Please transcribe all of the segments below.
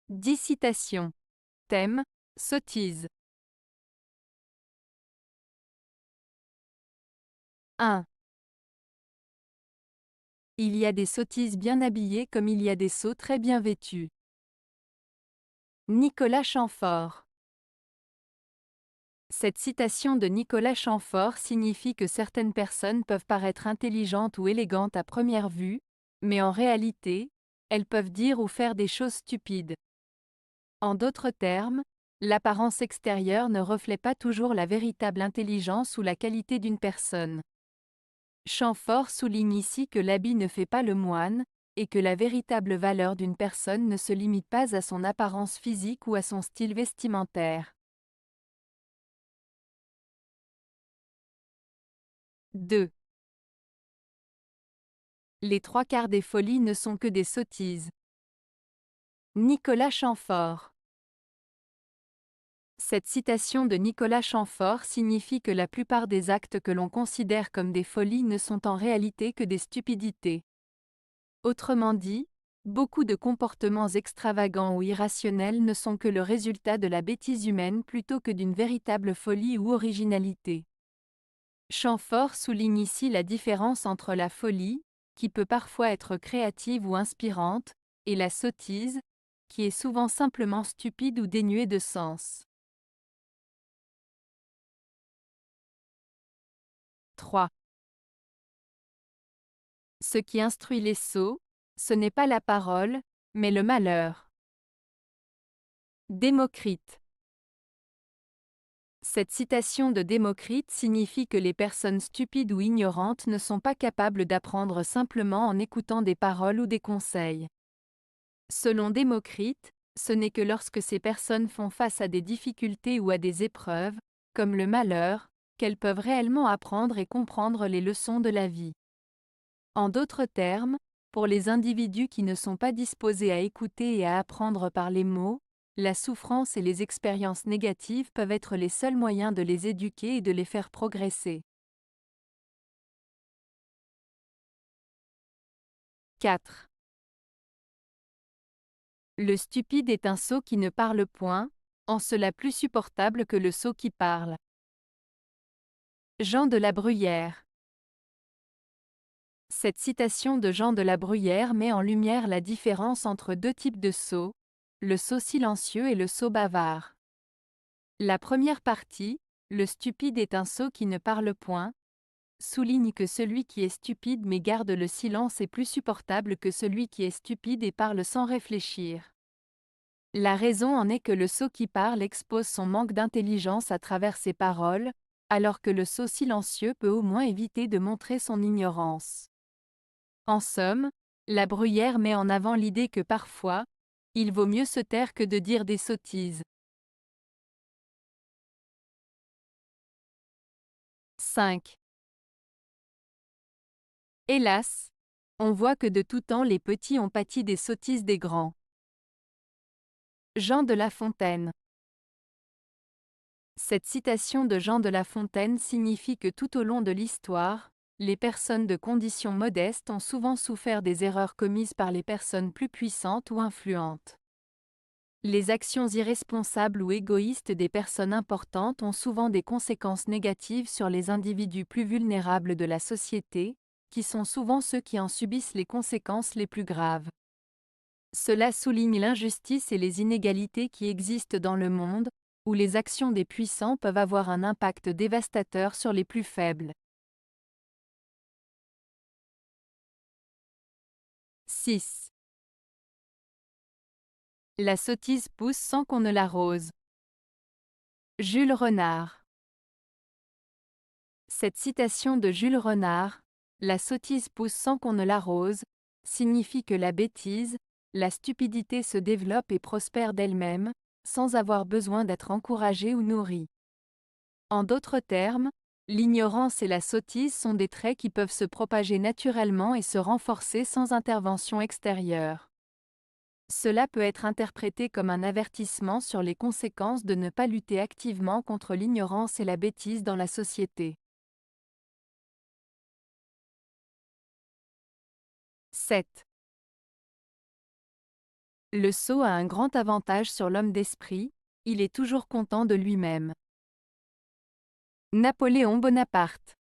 10 citations. Thème: sottise. 1. Il y a des sottises bien habillées comme il y a des sots très bien vêtus. Nicolas Chamfort. Cette citation de Nicolas Chamfort signifie que certaines personnes peuvent paraître intelligentes ou élégantes à première vue, mais en réalité, elles peuvent dire ou faire des choses stupides. En d'autres termes, l'apparence extérieure ne reflète pas toujours la véritable intelligence ou la qualité d'une personne. Chamfort souligne ici que l'habit ne fait pas le moine, et que la véritable valeur d'une personne ne se limite pas à son apparence physique ou à son style vestimentaire. 2. Les trois quarts des folies ne sont que des sottises. Nicolas Chamfort. Cette citation de Nicolas Chamfort signifie que la plupart des actes que l'on considère comme des folies ne sont en réalité que des stupidités. Autrement dit, beaucoup de comportements extravagants ou irrationnels ne sont que le résultat de la bêtise humaine plutôt que d'une véritable folie ou originalité. Chamfort souligne ici la différence entre la folie, qui peut parfois être créative ou inspirante, et la sottise, qui est souvent simplement stupide ou dénuée de sens. 3. Ce qui instruit les sots, ce n'est pas la parole, mais le malheur. Démocrite. Cette citation de Démocrite signifie que les personnes stupides ou ignorantes ne sont pas capables d'apprendre simplement en écoutant des paroles ou des conseils. Selon Démocrite, ce n'est que lorsque ces personnes font face à des difficultés ou à des épreuves, comme le malheur, qu'elles peuvent réellement apprendre et comprendre les leçons de la vie. En d'autres termes, pour les individus qui ne sont pas disposés à écouter et à apprendre par les mots, la souffrance et les expériences négatives peuvent être les seuls moyens de les éduquer et de les faire progresser. 4. Le stupide est un sot qui ne parle point, en cela plus supportable que le sot qui parle. Jean de la Bruyère. Cette citation de Jean de la Bruyère met en lumière la différence entre deux types de sots, le sot silencieux et le sot bavard. La première partie, le stupide est un sot qui ne parle point, souligne que celui qui est stupide mais garde le silence est plus supportable que celui qui est stupide et parle sans réfléchir. La raison en est que le sot qui parle expose son manque d'intelligence à travers ses paroles, alors que le sot silencieux peut au moins éviter de montrer son ignorance. En somme, la Bruyère met en avant l'idée que parfois, il vaut mieux se taire que de dire des sottises. 5. Hélas, on voit que de tout temps les petits ont pâti des sottises des grands. Jean de La Fontaine. Cette citation de Jean de La Fontaine signifie que tout au long de l'histoire, les personnes de condition modeste ont souvent souffert des erreurs commises par les personnes plus puissantes ou influentes. Les actions irresponsables ou égoïstes des personnes importantes ont souvent des conséquences négatives sur les individus plus vulnérables de la société, qui sont souvent ceux qui en subissent les conséquences les plus graves. Cela souligne l'injustice et les inégalités qui existent dans le monde, où les actions des puissants peuvent avoir un impact dévastateur sur les plus faibles. 6. La sottise pousse sans qu'on ne l'arrose. Jules Renard. Cette citation de Jules Renard, la sottise pousse sans qu'on ne l'arrose, signifie que la bêtise, la stupidité se développe et prospère d'elle-même, sans avoir besoin d'être encouragée ou nourrie. En d'autres termes, l'ignorance et la sottise sont des traits qui peuvent se propager naturellement et se renforcer sans intervention extérieure. Cela peut être interprété comme un avertissement sur les conséquences de ne pas lutter activement contre l'ignorance et la bêtise dans la société. 7. Le sot a un grand avantage sur l'homme d'esprit, il est toujours content de lui-même. Napoléon Bonaparte.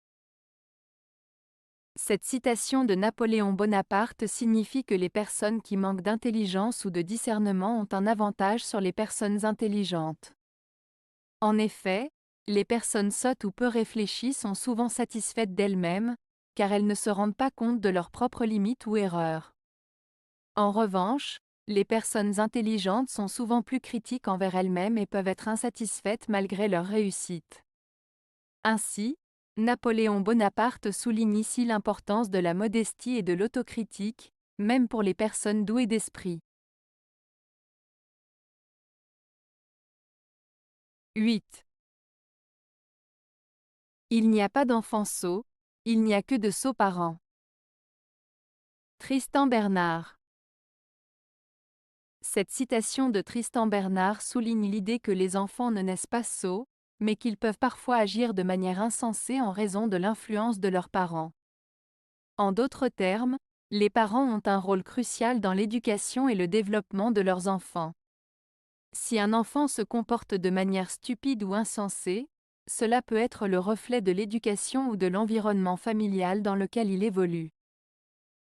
Cette citation de Napoléon Bonaparte signifie que les personnes qui manquent d'intelligence ou de discernement ont un avantage sur les personnes intelligentes. En effet, les personnes sottes ou peu réfléchies sont souvent satisfaites d'elles-mêmes, car elles ne se rendent pas compte de leurs propres limites ou erreurs. En revanche, les personnes intelligentes sont souvent plus critiques envers elles-mêmes et peuvent être insatisfaites malgré leur réussite. Ainsi, Napoléon Bonaparte souligne ici l'importance de la modestie et de l'autocritique, même pour les personnes douées d'esprit. 8. Il n'y a pas d'enfant sot, il n'y a que de sots parents. Tristan Bernard. Cette citation de Tristan Bernard souligne l'idée que les enfants ne naissent pas sots, mais qu'ils peuvent parfois agir de manière insensée en raison de l'influence de leurs parents. En d'autres termes, les parents ont un rôle crucial dans l'éducation et le développement de leurs enfants. Si un enfant se comporte de manière stupide ou insensée, cela peut être le reflet de l'éducation ou de l'environnement familial dans lequel il évolue.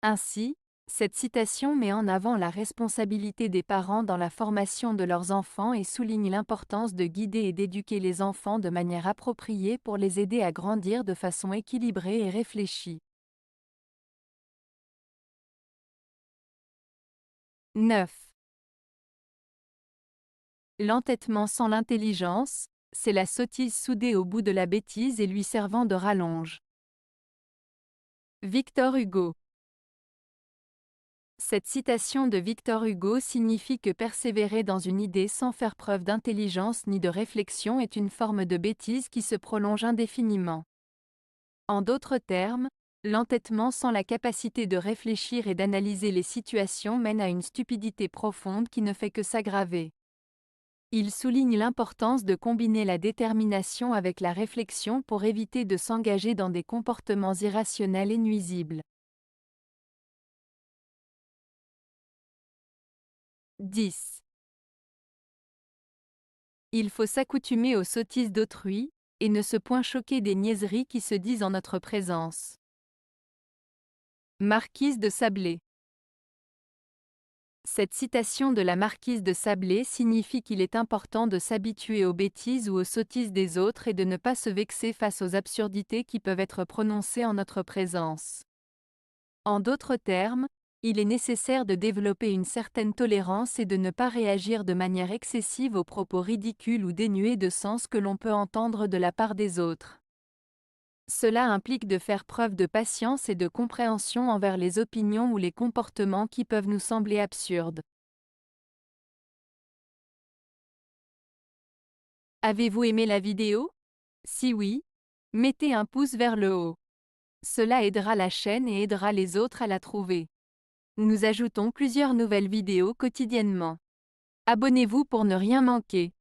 Ainsi, cette citation met en avant la responsabilité des parents dans la formation de leurs enfants et souligne l'importance de guider et d'éduquer les enfants de manière appropriée pour les aider à grandir de façon équilibrée et réfléchie. 9. L'entêtement sans l'intelligence, c'est la sottise soudée au bout de la bêtise et lui servant de rallonge. Victor Hugo. Cette citation de Victor Hugo signifie que persévérer dans une idée sans faire preuve d'intelligence ni de réflexion est une forme de bêtise qui se prolonge indéfiniment. En d'autres termes, l'entêtement sans la capacité de réfléchir et d'analyser les situations mène à une stupidité profonde qui ne fait que s'aggraver. Il souligne l'importance de combiner la détermination avec la réflexion pour éviter de s'engager dans des comportements irrationnels et nuisibles. 10. Il faut s'accoutumer aux sottises d'autrui, et ne se point choquer des niaiseries qui se disent en notre présence. Marquise de Sablé. Cette citation de la marquise de Sablé signifie qu'il est important de s'habituer aux bêtises ou aux sottises des autres et de ne pas se vexer face aux absurdités qui peuvent être prononcées en notre présence. En d'autres termes, il est nécessaire de développer une certaine tolérance et de ne pas réagir de manière excessive aux propos ridicules ou dénués de sens que l'on peut entendre de la part des autres. Cela implique de faire preuve de patience et de compréhension envers les opinions ou les comportements qui peuvent nous sembler absurdes. Avez-vous aimé la vidéo? Si oui, mettez un pouce vers le haut. Cela aidera la chaîne et aidera les autres à la trouver. Nous ajoutons plusieurs nouvelles vidéos quotidiennement. Abonnez-vous pour ne rien manquer.